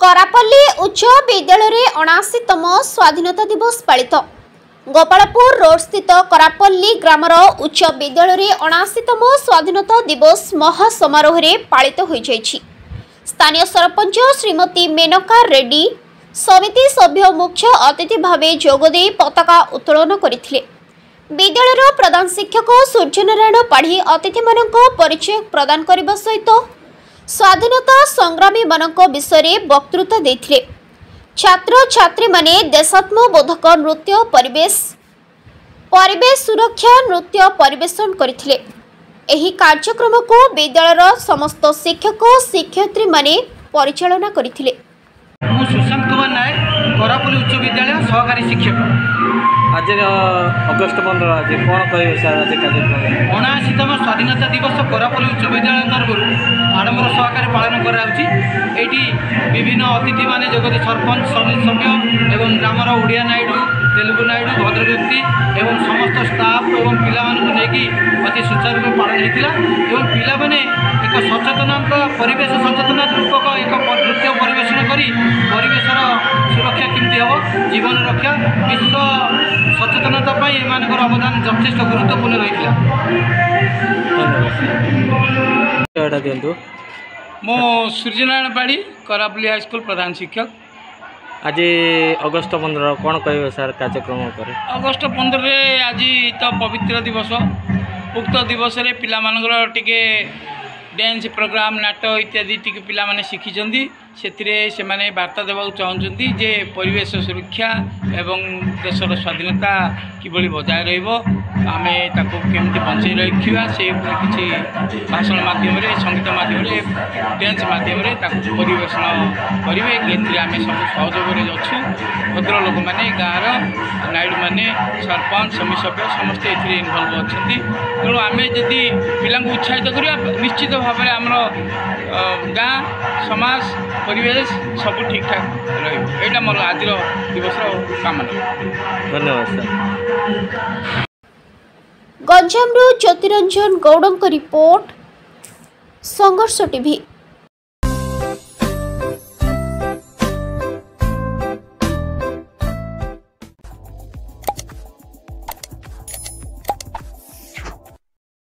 करापल्ली उच्च विद्यालय 79तम स्वाधीनता दिवस पालित। गोपालपुर रोड स्थित करापल्ली ग्रामर उच्च विद्यालय 79तम स्वाधीनता दिवस महासमारोह पालित हो जाइछि। स्थानीय सरपंच श्रीमती मेनका रेड्डी समिति सभ्य मुख्य अतिथि भावे जोगदे पताका उत्तोलन करथिले। विद्यालय प्रधान शिक्षक सूर्यनारायण पाढ़ी अतिथि मानक परिचय प्रदान करने सहित स्वाधीनता संग्रामी मानक विषय वक्तृता देथिले। छात्र छात्री माने देशात्मबोधक नृत्य परिवेश सुरक्षा नृत्य परिवेशन करथिले। एही कार्यक्रम को विद्यालय समस्त शिक्षक शिक्षयित्री माने परिचालना करथिले। सुशांत कुमार नायक करापल्ली उच्च विद्यालय सहकारी शिक्षक। आज अगस्ट 15 आज कौन कह सर आज कार्यक्रम 79तम स्वाधीनता दिवस करापल्ली उच्च विद्यालय तरफ आडम्बर सहकारे पालन कराउछि। एटी विभिन्न अतिथि माने जगत सरपंच समिति सभ्य एवं ग्रामर उड़िया नायडू तेलुगु नायडू भद्र व्यक्ति एवं समस्त स्टाफ एवं पिला मानक लेकी अति सुचारू रूप पालन होइतिला। एवं पिला माने एक सचेतनता परिवेश सचेतनात्मक एक नृत्य परिवेशन करी परिवेशर सुरक्षा केमती हो जीवन रक्षा विश्व सचेतनता एमानकर अवदान यथेष्ट गुरुत्वपूर्ण रही। मो सूर्यनारायण पाढ़ी करापल्ली हाईस्कूल प्रधान शिक्षक। आज अगस्ट 15 कौन कह सर कार्यक्रम पर अगस्ट 15 आज तो पवित्र दिवस। उक्त दिवस रे पिला मानकर टिके डांस प्रोग्राम नाटक इत्यादि टिके पिला माने शिखिचंदी। सेतिरे से माने वार्ता देवा चाहते जे परिवेश सुरक्षा एवं देशर स्वाधीनता किभली बजाय रहिबो आमे ताको केमती बंचाई रखिबा से किछि भाषण माध्यम रे संगीत माध्यम रे डांस माध्यम रे ताको परिवेशन करिवे। केंद्र आमे सब सहयोग रे अछु। भद्र लोक माने गाँर नायडू माने सरपंच समिति सभ्य समस्त एथिरे इनवॉल्व अछंती। तेणु आमे जदि पिलांको उत्साहित करिया निश्चित भाव में आमर गाँ समाज परिवेश सब ठीक ठाक रहा मोर आज दिवस कामना। धन्यवाद सर। गंजाम ज्योतिरंजन गौड़ रिपोर्ट संघर्ष टीवी।